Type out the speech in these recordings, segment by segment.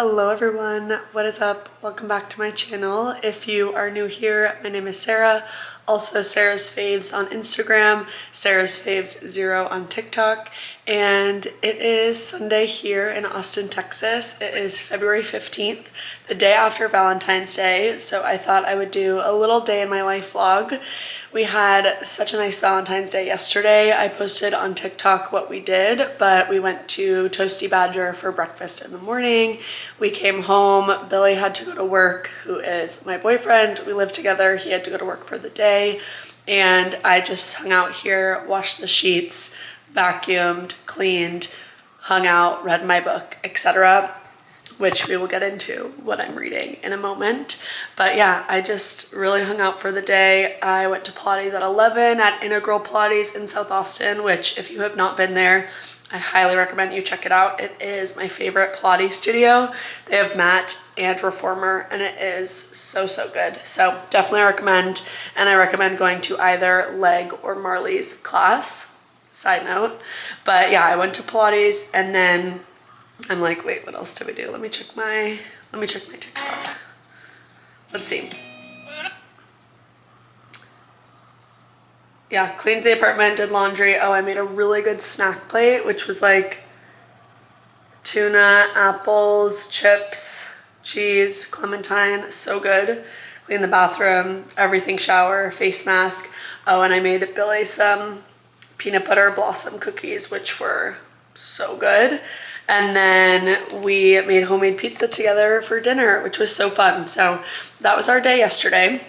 Hello everyone, what is up? Welcome back to my channel. If you are new here, my name is Sarah, also Sarah's Faves on Instagram, Sarah's Faves 0 on TikTok, and it is Sunday here in Austin, Texas. It is February 15th, the day after Valentine's Day, so I thought I would do a little day in my life vlog. We had such a nice Valentine's Day yesterday. I posted on TikTok what we did, but we went to Toasty Badger for breakfast in the morning. We came home. Billy had to go to work, who is my boyfriend. We live together. He had to go to work for the day. And I just hung out here, washed the sheets, vacuumed, cleaned, hung out, read my book, etc., which we will get into what I'm reading in a moment. But yeah, I just really hung out for the day. I went to Pilates at 11 at Integral Pilates in South Austin, which if you have not been there, I highly recommend you check it out. It is my favorite Pilates studio. They have mat and reformer and it is so good. So definitely recommend, and I recommend going to either Leg or Marley's class, side note. But yeah, I went to Pilates and then I'm like, wait, what else did we do? Let me check my TikTok. Let's see. Yeah, cleaned the apartment, did laundry. Oh, I made a really good snack plate, which was like tuna, apples, chips, cheese, clementine, so good. Cleaned the bathroom, everything, shower, face mask. Oh, and I made Billy some peanut butter blossom cookies, which were so good. And then we made homemade pizza together for dinner, which was so fun. So that was our day yesterday.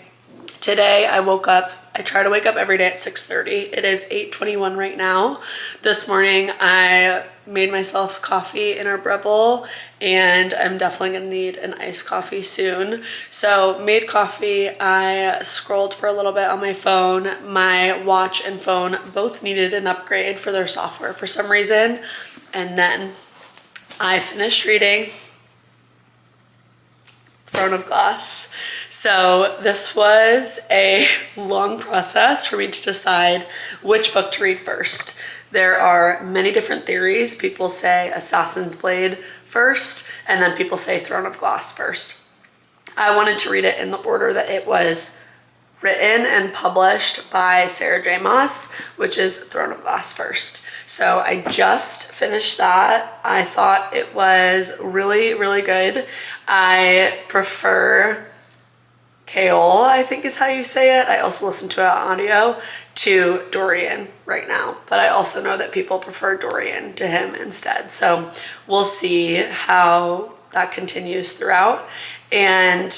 Today I woke up, I try to wake up every day at 6:30. It is 8:21 right now. This morning I made myself coffee in our Breville and I'm definitely gonna need an iced coffee soon. So made coffee, I scrolled for a little bit on my phone. My watch and phone both needed an upgrade for their software for some reason. And then I finished reading Throne of Glass. So this was a long process for me to decide which book to read first. There are many different theories. People say Assassin's Blade first, and then people say Throne of Glass first. I wanted to read it in the order that it was written and published by Sarah J. Maas, which is Throne of Glass first. So I just finished that. I thought it was really good. I prefer Kaol, I think is how you say it. I also listen to it on audio, to Dorian right now. But I also know that people prefer Dorian to him instead. So we'll see how that continues throughout. And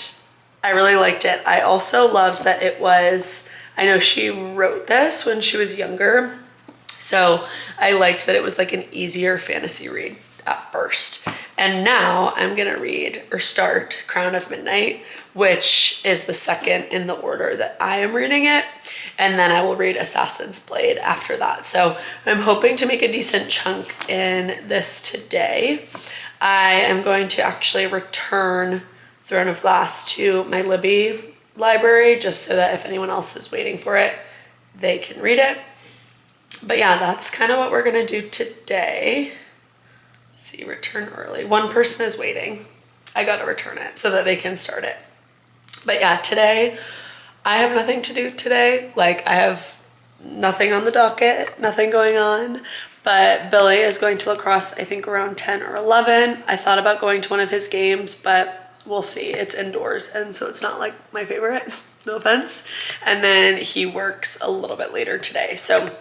I really liked it. I also loved that it was, I know she wrote this when she was younger, so I liked that it was like an easier fantasy read at first. And now I'm gonna read or start Crown of Midnight, which is the second in the order that I am reading it. And then I will read Assassin's Blade after that. So I'm hoping to make a decent chunk in this today. I am going to actually return Throne of Glass to my Libby library just so that if anyone else is waiting for it, they can read it. But yeah, that's kind of what we're gonna do today. Let's see, return early. One person is waiting. I gotta return it so that they can start it. But yeah, today, I have nothing to do today. Like, I have nothing on the docket, nothing going on. But Billy is going to lacrosse, I think around 10 or 11. I thought about going to one of his games, but we'll see. It's indoors, and so it's not like my favorite, no offense. And then he works a little bit later today. So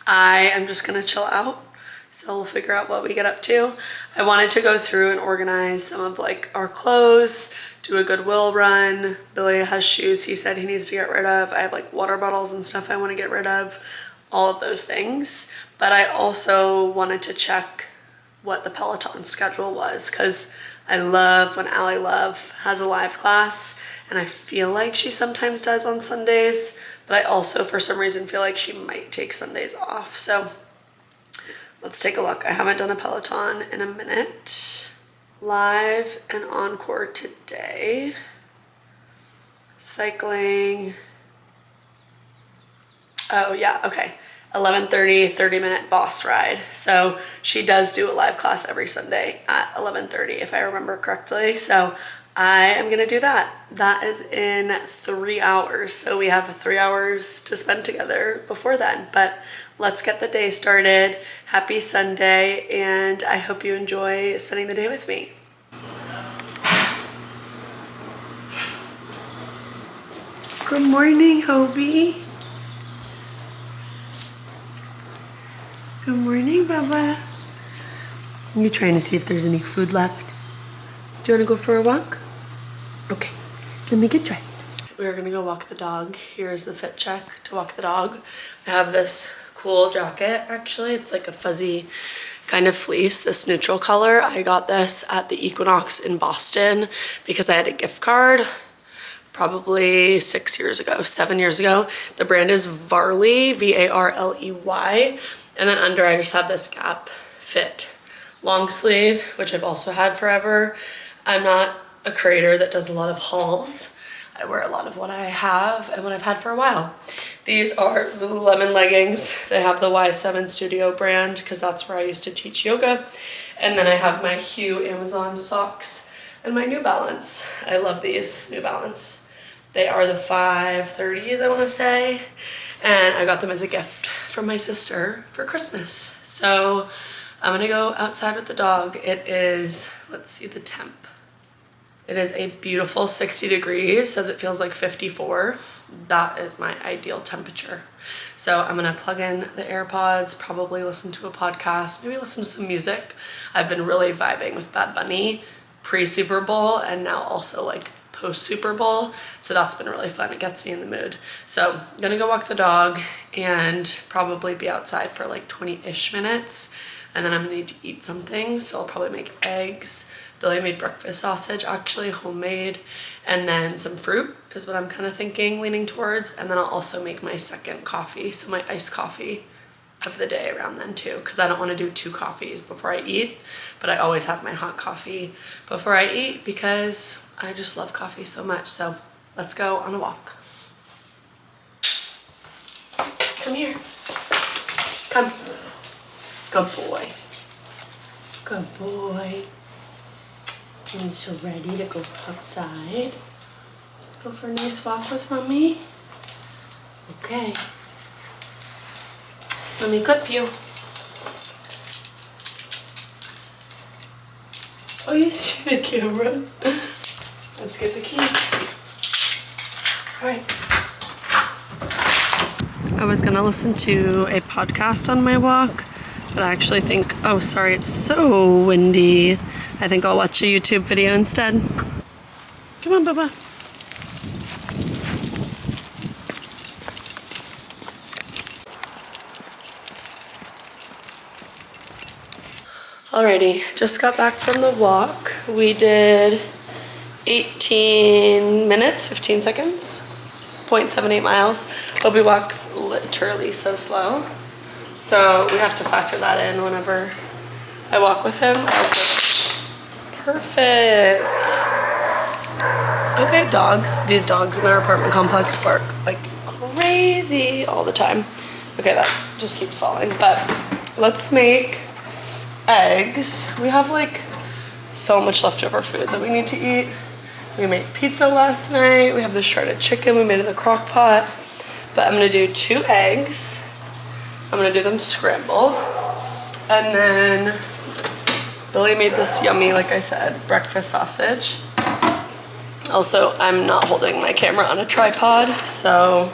I am just gonna chill out. So we'll figure out what we get up to. I wanted to go through and organize some of like our clothes, do a Goodwill run. Billy has shoes he said he needs to get rid of. I have like water bottles and stuff I wanna get rid of, all of those things. But I also wanted to check what the Peloton schedule was, because I love when Ally Love has a live class, and I feel like she sometimes does on Sundays, but I also for some reason feel like she might take Sundays off. So let's take a look. I haven't done a Peloton in a minute. Live and encore today. Cycling. Oh yeah, okay. 11:30, 30-minute boss ride. So she does do a live class every Sunday at 11:30 if I remember correctly. So I am gonna do that. That is in 3 hours. So we have 3 hours to spend together before then. But let's get the day started. Happy Sunday, and I hope you enjoy spending the day with me. Good morning, Hobie. Good morning, Baba. You're trying to see if there's any food left. Do you want to go for a walk? Okay, let me get dressed. We're gonna go walk the dog. Here's the fit check to walk the dog. I have this cool jacket, actually. It's like a fuzzy kind of fleece, this neutral color. I got this at the Equinox in Boston because I had a gift card probably 7 years ago. The brand is Varley, V-A-R-L-E-Y. And then under I just have this Gap Fit long sleeve, which I've also had forever. I'm not a creator that does a lot of hauls. I wear a lot of what I have and what I've had for a while. These are Lululemon leggings. They have the Y7 Studio brand because that's where I used to teach yoga. And then I have my Hue Amazon socks and my New Balance. I love these New Balance. They are the 530s, I want to say. And I got them as a gift from my sister for Christmas. So I'm gonna go outside with the dog. It is, let's see the temp. It is a beautiful 60 degrees, says it feels like 54. That is my ideal temperature. So I'm gonna plug in the AirPods, probably listen to a podcast, maybe listen to some music. I've been really vibing with Bad Bunny pre-Super Bowl and now also like post-Super Bowl. So that's been really fun. It gets me in the mood. So I'm gonna go walk the dog and probably be outside for like 20-ish minutes. And then I'm gonna need to eat something. So I'll probably make eggs. Billy made breakfast sausage, actually homemade. And then some fruit is what I'm kind of thinking, leaning towards. And then I'll also make my second coffee. So my iced coffee of the day around then too, because I don't want to do 2 coffees before I eat, but I always have my hot coffee before I eat because I just love coffee so much. So let's go on a walk. Come here. Come. Good boy. Good boy. I'm so ready to go outside. Go for a nice walk with mommy. Okay. Let me clip you. Oh, you see the camera? Let's get the key. All right. I was gonna listen to a podcast on my walk, but I actually think, oh, sorry, it's so windy. I think I'll watch a YouTube video instead. Come on, Bubba. Alrighty, just got back from the walk. We did 18 minutes, 15 seconds, 0.78 miles. Bobby walks literally so slow. So we have to factor that in whenever I walk with him. Also, perfect. Okay, dogs. These dogs in our apartment complex bark like crazy all the time. Okay, that just keeps falling. But let's make eggs. We have like so much leftover food that we need to eat. We made pizza last night. We have the shredded chicken we made in the crock pot. But I'm gonna do 2 eggs. I'm gonna do them scrambled. And then Billy made this yummy, like I said, breakfast sausage. Also, I'm not holding my camera on a tripod, so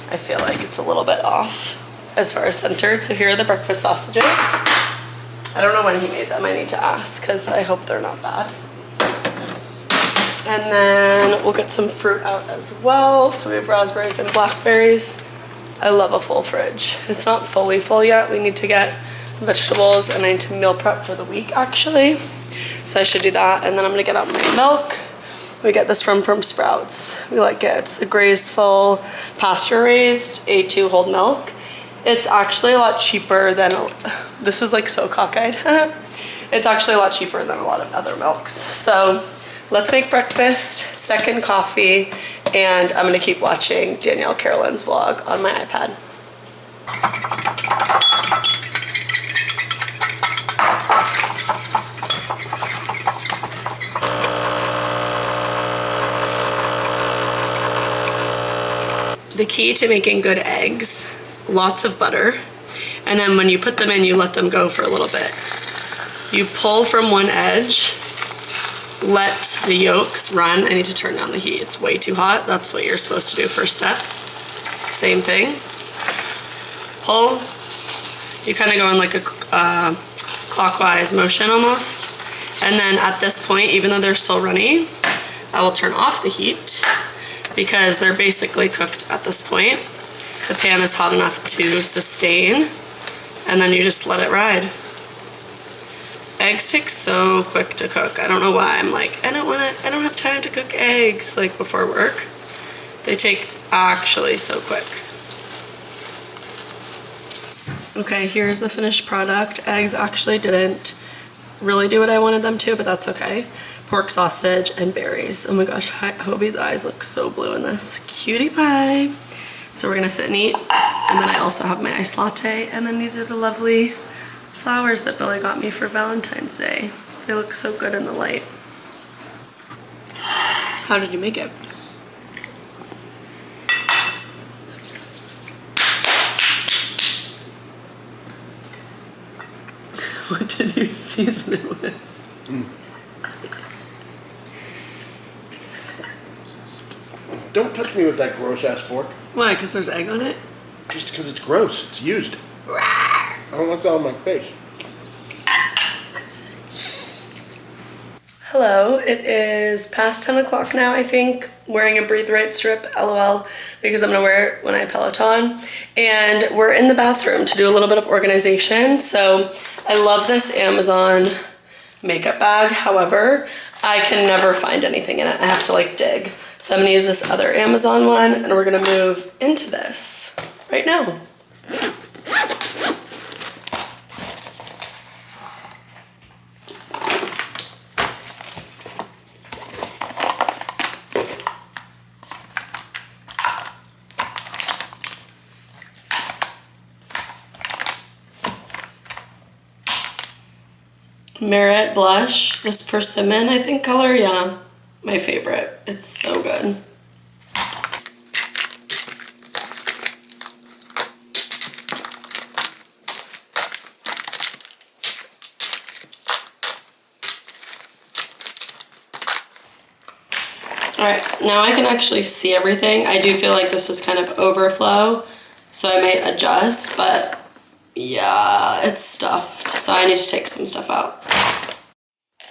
I feel like it's a little bit off as far as centered. So here are the breakfast sausages. I don't know when he made them. I need to ask because I hope they're not bad. And then we'll get some fruit out as well. So we have raspberries and blackberries. I love a full fridge. It's not fully full yet. We need to get vegetables and I need to meal prep for the week actually. So I should do that. And then I'm gonna get out my milk. We get this from Sprouts. We like it. It's the Graceful pasture raised A2 whole milk. It's actually a lot cheaper than, this is like so cockeyed. It's actually a lot cheaper than a lot of other milks. So let's make breakfast, second coffee, and I'm gonna keep watching Danielle Carolyn's vlog on my iPad. The key to making good eggs, lots of butter, and then when you put them in, you let them go for a little bit. You pull from one edge, let the yolks run. I need to turn down the heat, it's way too hot. That's what you're supposed to do first step. Same thing. Pull. You kind of go in like a clockwise motion almost. And then at this point, even though they're still runny, I will turn off the heat because they're basically cooked at this point. The pan is hot enough to sustain, and then you just let it ride. Eggs take so quick to cook. I don't know why. I'm like, I don't have time to cook eggs like before work. They take actually so quick. Okay, here's the finished product. Eggs actually didn't really do what I wanted them to, but that's okay. Pork sausage and berries. Oh my gosh, Hobie's eyes look so blue in this. Cutie pie. So we're gonna sit and eat. And then I also have my iced latte. And then these are the lovely flowers that Billy got me for Valentine's Day. They look so good in the light. How did you make it? What did you season it with? Don't touch me with that gross ass fork. Why? Because there's egg on it? Just because it's gross. It's used. I don't want that on my face. Hello, it is past 10 o'clock now, I think. Wearing a Breathe Right strip, LOL, because I'm gonna wear it when I Peloton. And we're in the bathroom to do a little bit of organization. So I love this Amazon makeup bag. However, I can never find anything in it. I have to like dig. So I'm gonna use this other Amazon one and we're gonna move into this right now. Merit blush, this persimmon, I think color, yeah, my favorite. It's so good. All right, now I can actually see everything. I do feel like this is kind of overflow, so I might adjust, but yeah, it's stuffed, so I need to take some stuff out.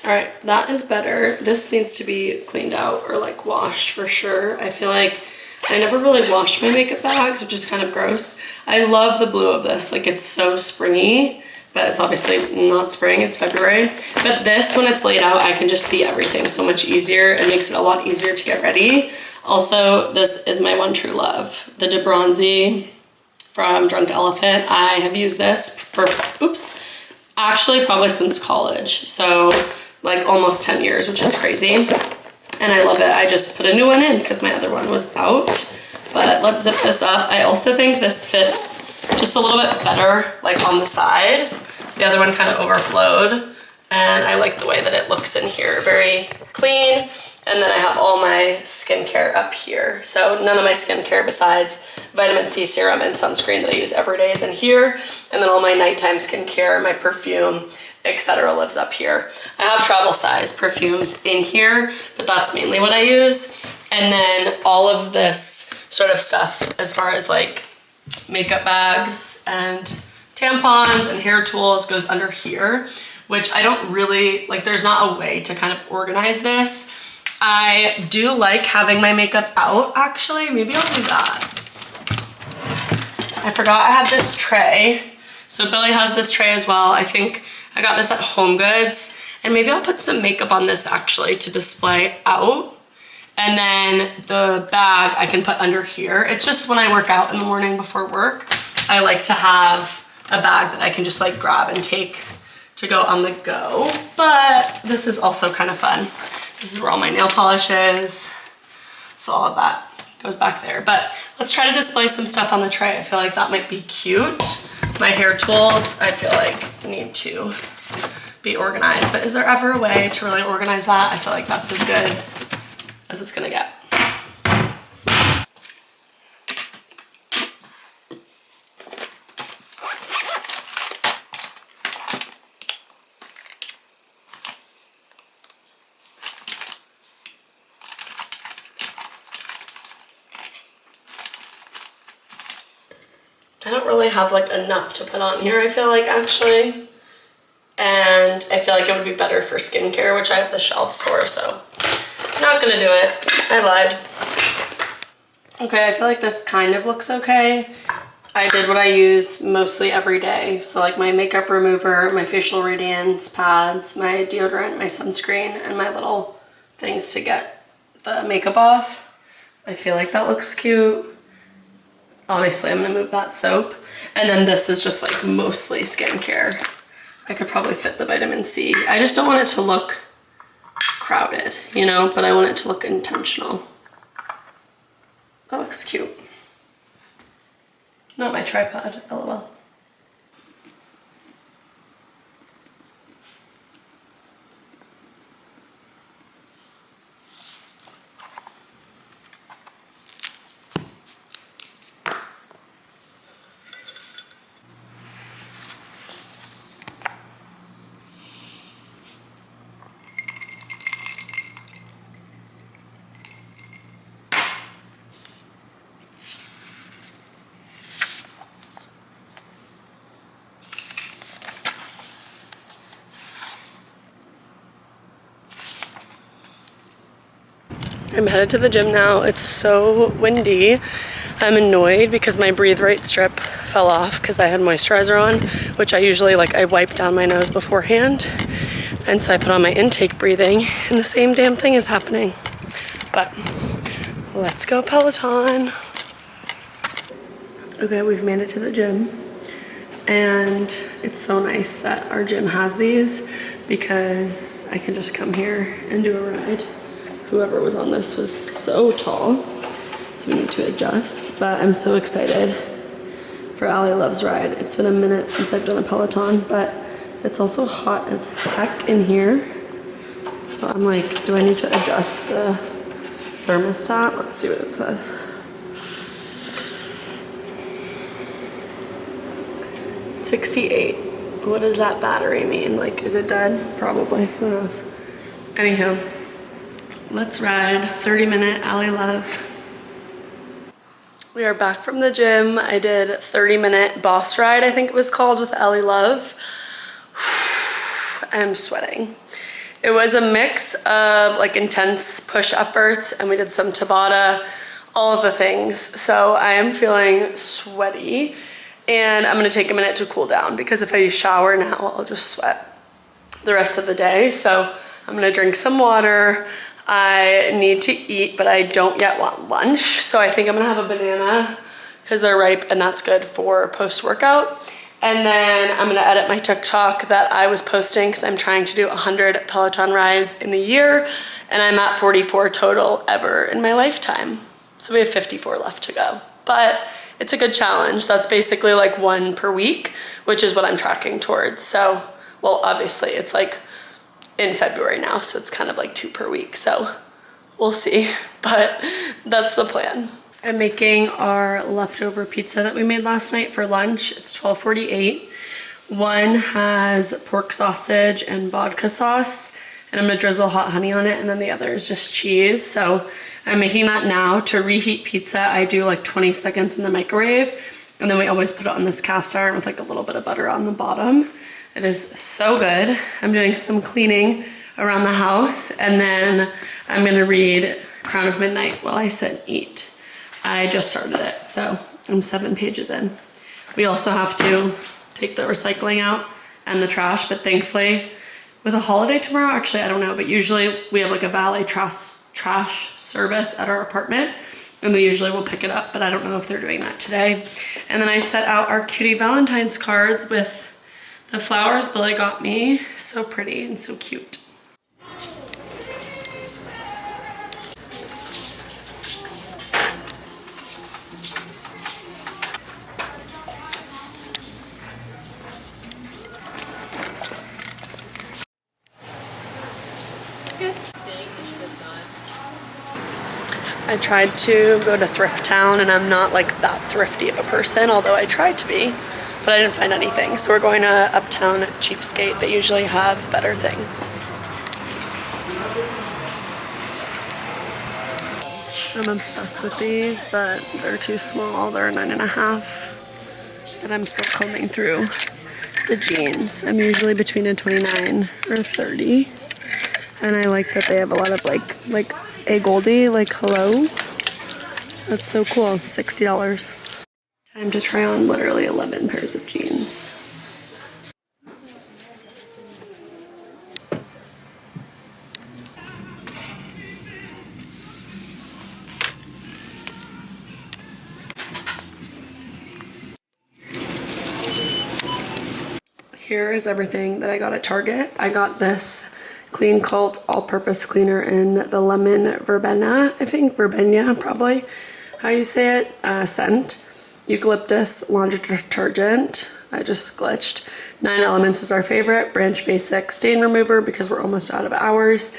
All right, that is better. This needs to be cleaned out or like washed for sure. I feel like I never really wash my makeup bags, which is kind of gross. I love the blue of this, like it's so springy, but it's obviously not spring, it's February. But this, when it's laid out, I can just see everything so much easier. It makes it a lot easier to get ready. Also, this is my one true love, the De Bronzy from Drunk Elephant. I have used this for, actually probably since college. So like almost 10 years, which is crazy. And I love it. I just put a new one in because my other one was out. But let's zip this up. I also think this fits just a little bit better like on the side. The other one kind of overflowed. And I like the way that it looks in here, very clean. And then I have all my skincare up here. So none of my skincare besides vitamin C serum and sunscreen that I use every day is in here. And then all my nighttime skincare, my perfume, etc. lives up here. I have travel size perfumes in here, but that's mainly what I use. And then all of this sort of stuff as far as like makeup bags and tampons and hair tools goes under here, which I don't really, like there's not a way to kind of organize this. I do like having my makeup out, actually. Maybe I'll do that. I forgot I had this tray. So Billy has this tray as well. I think I got this at HomeGoods. And maybe I'll put some makeup on this actually to display out. And then the bag I can put under here. It's just when I work out in the morning before work, I like to have a bag that I can just like grab and take to go on the go. But this is also kind of fun. This is where all my nail polish is. So all of that goes back there. But let's try to display some stuff on the tray. I feel like that might be cute. My hair tools, I feel like need to be organized. But is there ever a way to really organize that? I feel like that's as good as it's gonna get. I don't really have like enough to put on here, I feel like, actually. And I feel like it would be better for skincare, which I have the shelves for, so not gonna do it. I lied. Okay, I feel like this kind of looks okay. I did what I use mostly every day. So like my makeup remover, my facial radiance pads, my deodorant, my sunscreen, and my little things to get the makeup off. I feel like that looks cute. Obviously, I'm gonna move that soap. And then this is just like mostly skincare. I could probably fit the vitamin C. I just don't want it to look crowded, you know, but I want it to look intentional. That looks cute. Not my tripod, LOL. I'm headed to the gym now. It's so windy. I'm annoyed because my breathe right strip fell off because I had moisturizer on, which I usually I wipe down my nose beforehand. And so I put on my intake breathing and the same damn thing is happening. But let's go Peloton. Okay, we've made it to the gym. And it's so nice that our gym has these because I can just come here and do a ride. Whoever was on this was so tall, so we need to adjust, but I'm so excited for Allie Love's ride. It's been a minute since I've done a Peloton, but it's also hot as heck in here. So I'm like, do I need to adjust the thermostat? Let's see what it says. 68. What does that battery mean? Like, is it dead? Probably, who knows? Anywho. Let's ride 30-minute Allie Love. We are back from the gym. I did 30-minute boss ride, I think it was called, with Allie Love. I'm sweating. It was a mix of intense push efforts and we did some Tabata, all of the things. So I am feeling sweaty and I'm gonna take a minute to cool down because if I shower now, I'll just sweat the rest of the day. So I'm gonna drink some water. I need to eat, but I don't yet want lunch. So I think I'm gonna have a banana because they're ripe and that's good for post-workout. And then I'm gonna edit my TikTok that I was posting because I'm trying to do 100 Peloton rides in the year and I'm at 44 total ever in my lifetime. So we have 54 left to go, but it's a good challenge. That's basically one per week, which is what I'm tracking towards. So, well, obviously it's in February now, so it's kind of 2 per week, so we'll see, but that's the plan. I'm making our leftover pizza that we made last night for lunch. It's 12:48. One has pork sausage and vodka sauce, and I'm gonna drizzle hot honey on it, and then the other is just cheese. So I'm making that now. To reheat pizza, I do 20 seconds in the microwave, and then we always put it on this cast iron with a little bit of butter on the bottom. It is so good. I'm doing some cleaning around the house and then I'm gonna read Crown of Midnight while I sit and eat. I just started it, so I'm 7 pages in. We also have to take the recycling out and the trash, but thankfully with a holiday tomorrow, actually I don't know, but usually we have a valet trash service at our apartment and they usually will pick it up, but I don't know if they're doing that today. And then I set out our cutie Valentine's cards with the flowers Billy got me. So pretty and so cute. I tried to go to Thrift Town, and I'm not like that thrifty of a person, although I tried to be, but I didn't find anything. So we're going to Uptown Cheapskate. They usually have better things. I'm obsessed with these, but they're too small. They're 9.5. And I'm still combing through the jeans. I'm usually between a 29 or 30. And I like that they have a lot of like a Goldie, like hello. That's so cool. $60. Time to try on literally 11 pairs of jeans. Here is everything that I got at Target. I got this Clean Cult all-purpose cleaner in the lemon verbena, I think verbena probably how you say it, scent. Eucalyptus laundry detergent. I just glitched. 9 Elements is our favorite. Branch Basic stain remover because we're almost out of ours.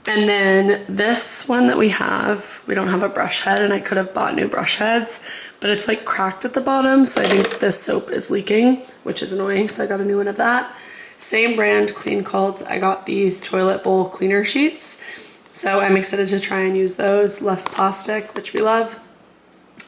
And then this one that we don't have a brush head, and I could have bought new brush heads, but it's like cracked at the bottom, so I think this soap is leaking, which is annoying, so I got a new one of that. Same brand, Clean Cult. I got these toilet bowl cleaner sheets, so I'm excited to try and use those. Less plastic, which we love.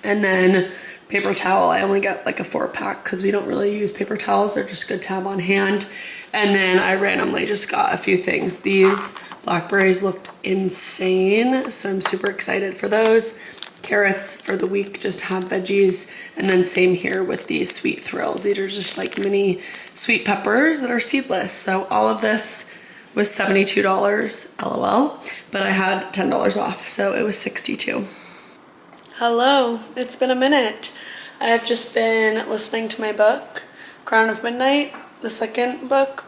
And then paper towel. I only got like a 4-pack because we don't really use paper towels. They're just good to have on hand. And then I randomly just got a few things. These blackberries looked insane, so I'm super excited for those. Carrots for the week, just have veggies. And then same here with these sweet thrills. These are just like mini sweet peppers that are seedless. So all of this was $72, LOL, but I had $10 off, so it was $62. Hello, it's been a minute. I have just been listening to my book, Crown of Midnight, the second book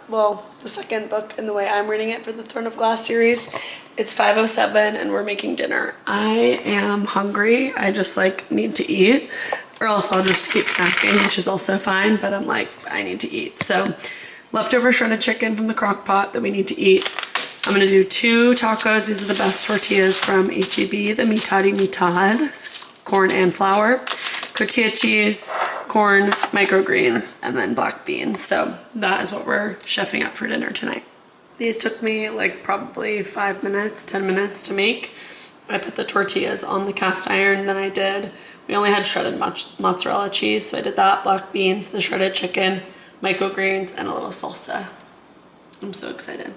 in the way I'm reading it for the Throne of Glass series. It's 5:07 and we're making dinner. I am hungry. I just like need to eat, or else I'll just keep snacking, which is also fine, but I'm like, I need to eat. So leftover shredded chicken from the crock pot that we need to eat. I'm gonna do 2 tacos. These are the best tortillas from HEB, the mitad, corn and flour. Tortilla cheese, corn, microgreens, and then black beans. So that is what we're chefing up for dinner tonight. These took me like probably 5 minutes, 10 minutes to make. I put the tortillas on the cast iron, then we only had shredded mozzarella cheese, so I did that, black beans, the shredded chicken, microgreens, and a little salsa. I'm so excited.